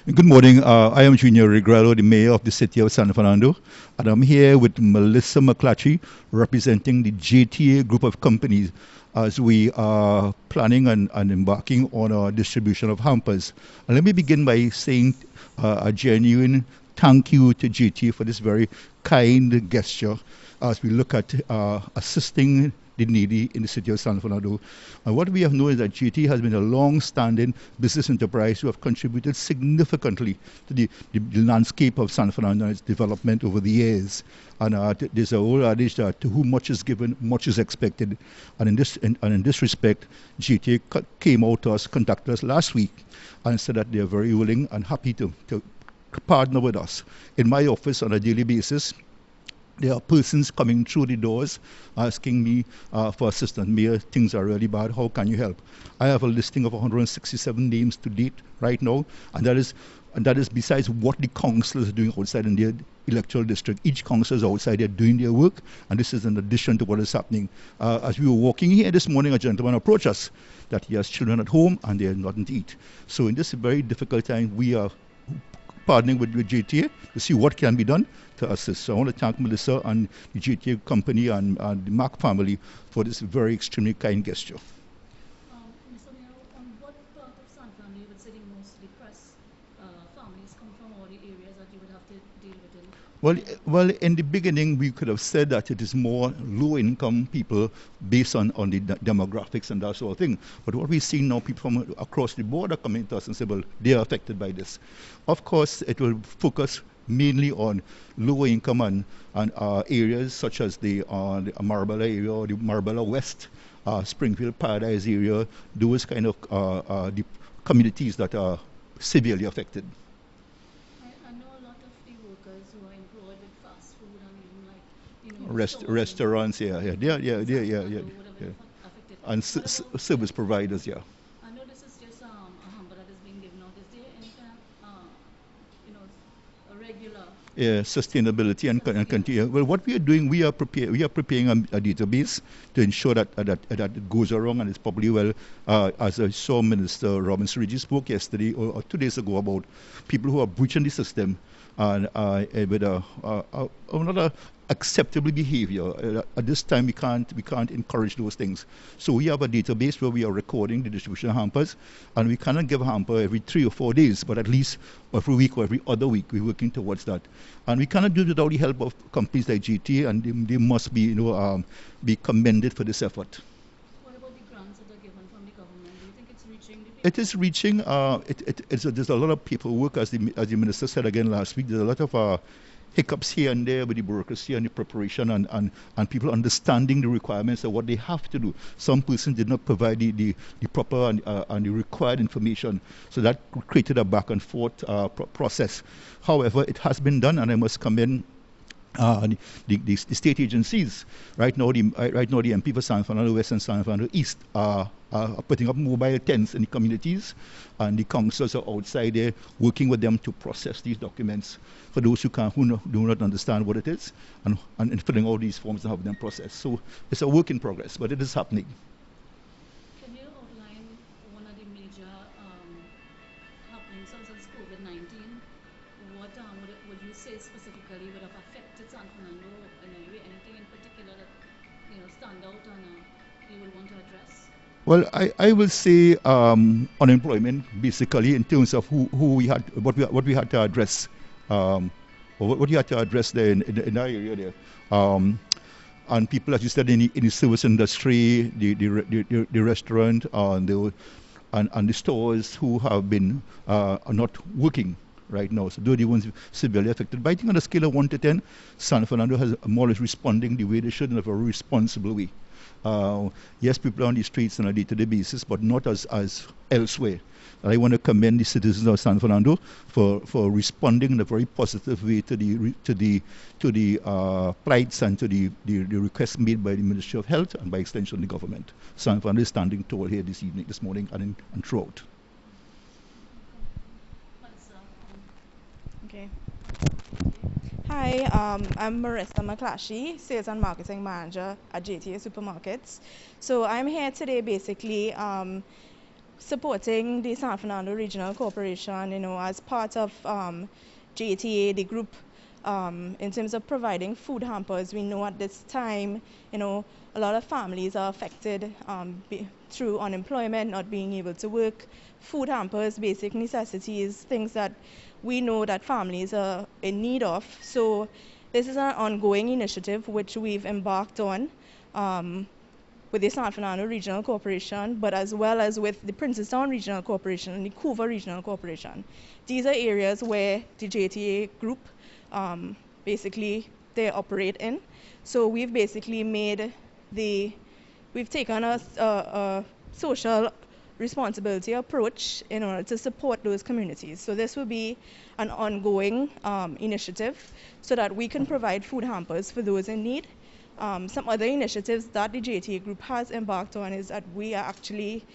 Good morning. I am Junia Regrello, the mayor of the city of San Fernando, and I'm here with Melissa McClatchy, representing the JTA group of companies as we are planning and embarking on our distribution of hampers. And let me begin by saying a genuine thank you to JTA for this very kind gesture as we look at assisting the needy in the city of San Fernando. And what we have known is that JT has been a long-standing business enterprise who have contributed significantly to the landscape of San Fernando and its development over the years. And there's a old adage that to whom much is given, much is expected. And in this respect, JT came out to us, contacted us last week, and said that they are very willing and happy to partner with us. In my office on a daily basis, there are persons coming through the doors asking me for assistance. Mayor, things are really bad. How can you help? I have a listing of 167 names to date right now, and that is besides what the councillors are doing outside in their electoral district. Each councillor is outside there doing their work, and this is in addition to what is happening. As we were walking here this morning, a gentleman approached us that he has children at home and they have nothing to eat. So in this very difficult time, we are partnering with JTA to see what can be done to assist. So I want to thank Melissa and the JTA company and the Mac family for this very extremely kind gesture. Mr. Mayor, on what part of San Fernando you would say the most depressed families come from, or the areas that you would have to deal with in? Well, in the beginning, we could have said that it is more low-income people based on the demographics and that sort of thing. But what we're seeing now, people from across the board are coming to us and say, well, they are affected by this. Of course, it will focus mainly on lower income and areas such as the Marbella area or the Marbella West, Springfield Paradise area, those kind of the communities that are severely affected. I know a lot of the workers who are employed with fast food and even like, Restaurants, yeah. And service providers, yeah. I know this is just a hamper that is being given out. Is there any kind of, a regular? Yeah, sustainability and continue. Well, what we are doing, we are preparing a database to ensure that it goes around and it's probably well. As I saw Minister Robinson Reggie spoke yesterday or 2 days ago about people who are breaching the system and with another acceptable behavior. At this time, we can't encourage those things. So we have a database where we are recording the distribution of hampers, and we cannot give a hamper every 3 or 4 days, but at least every week or every other week we're working towards that. And we cannot do it without the help of companies like JT, and they must be be commended for this effort. What about the grants that are given from the government? Do you think it's reaching the people? It is reaching. There's a lot of paperwork, as the minister said again last week. There's a lot of hiccups here and there with the bureaucracy and the preparation and people understanding the requirements of what they have to do. Some persons did not provide the proper and the required information, so that created a back and forth process. However, it has been done, and I must commend the state agencies. Right now the MP for San Fernando West and San Fernando East are putting up mobile tents in the communities, and the councillors are outside there working with them to process these documents for those who do not understand what it is, and filling out these forms and have them processed. So it's a work in progress, but it is happening. Can you outline one of the major happenings since COVID-19? What would you say specifically would have affected San Fernando in any way? Anything in particular that stand out and you would want to address? Well, I will say unemployment, basically, in terms of who we had, what we had to address, or what you had to address there in our area there. And people, as you said, in the service industry, the restaurant, and the stores who have been are not working right now. So they're the ones severely affected. But I think on a scale of 1 to 10, San Fernando has more or less responding the way they should in a very responsible way. Yes, people are on the streets on a day-to-day basis, but not as elsewhere. And I want to commend the citizens of San Fernando for responding in a very positive way to the plights and to the requests made by the Ministry of Health and by extension the government. San Fernando is standing tall here this morning and throughout. Okay. Hi, I'm Marissa McClatchy, Sales and Marketing Manager at JTA Supermarkets. So I'm here today basically supporting the San Fernando Regional Corporation, as part of JTA, the group, in terms of providing food hampers. We know at this time, a lot of families are affected through unemployment, not being able to work. Food hampers, basic necessities, things that we know that families are in need of. So this is an ongoing initiative which we've embarked on. With the San Fernando Regional Corporation, but as well as with the Princestown Regional Corporation and the Couva Regional Corporation. These are areas where the JTA group basically they operate in. So we've basically we've taken a social responsibility approach in order to support those communities. So this will be an ongoing initiative so that we can provide food hampers for those in need. Some other initiatives that the JTA group has embarked on is that we are actually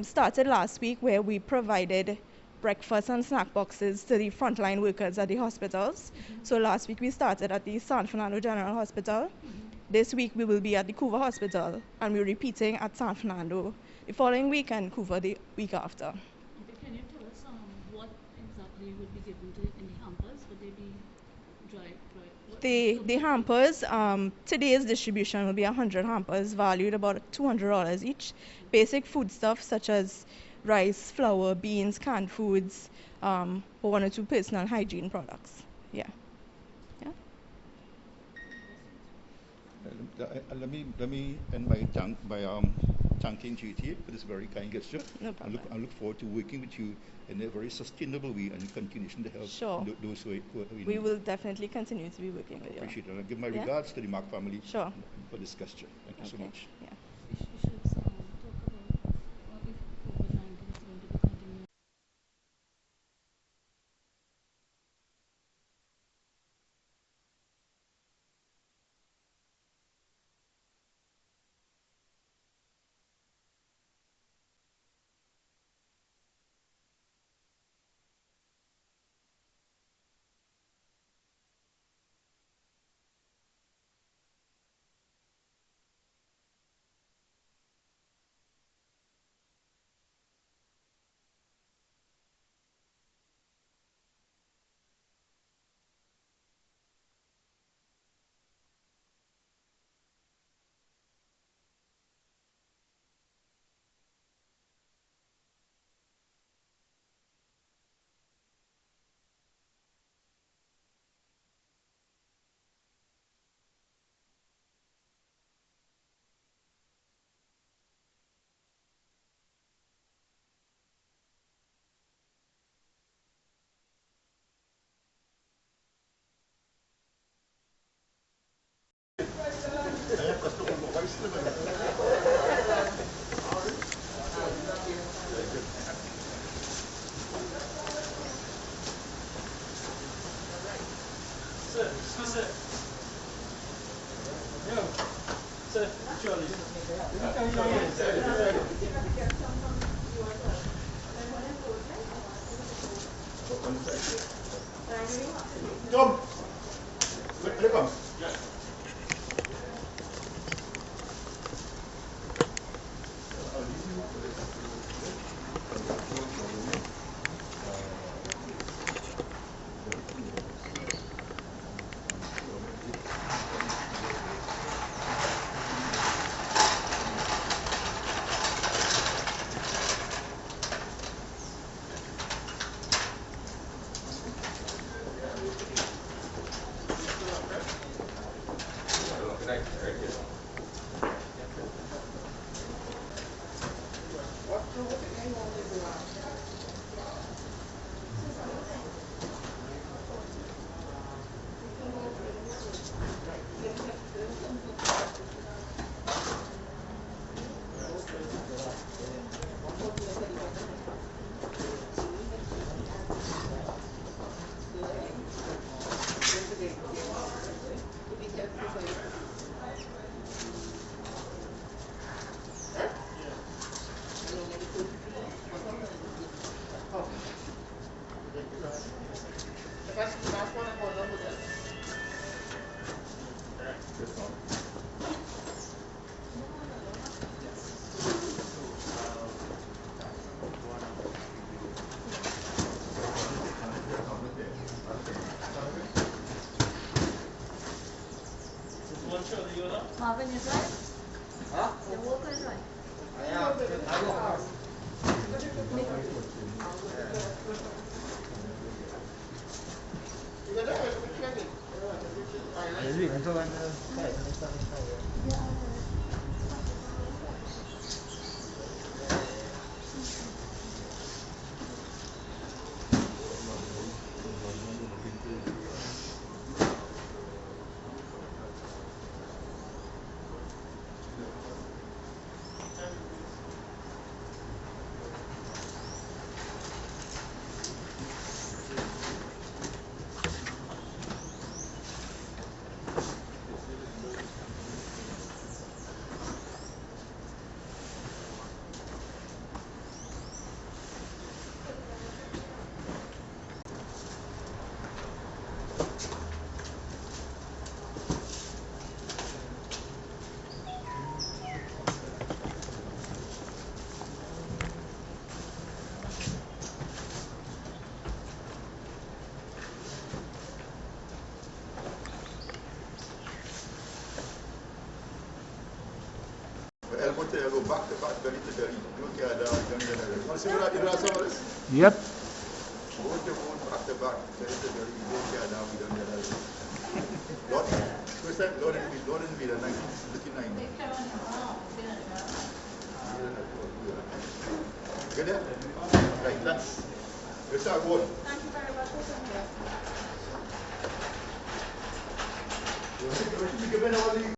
started last week, where we provided breakfast and snack boxes to the frontline workers at the hospitals. So last week we started at the San Fernando General Hospital. This week we will be at the Couva Hospital, and we're repeating at San Fernando the following week and Couva the week after. Okay, can you tell us what exactly would be given to in the hampers? Would they be dry? The hampers, today's distribution will be 100 hampers valued about $200 each. Basic foodstuffs such as rice, flour, beans, canned foods, for 1 or 2 personal hygiene products. Yeah. Yeah. Let me end by thanking JTA for this very kind gesture. No problem. I look forward to working with you in a very sustainable way and continuation to help Sure. those who are in We need. will definitely continue to be working with you. Appreciate it. And I give my Yeah. regards to the Mark family Sure. for this gesture. Thank you so Okay. much. Yeah. You should talk about if COVID-19 is going to be continuing. Tom, where come? Marvin, you drive? Huh? You walk or drive? I walk. Elbow to elbow, back to back, belly to belly. Don't care down, don't care down. Want to see what I did last summer? Yep. Both to both, back to back, belly to belly. Don't care down, we don't care down. Lord, first time, Lord in the 1959. Get it? Right, let's start going. Thank you very much for coming here. You give me all the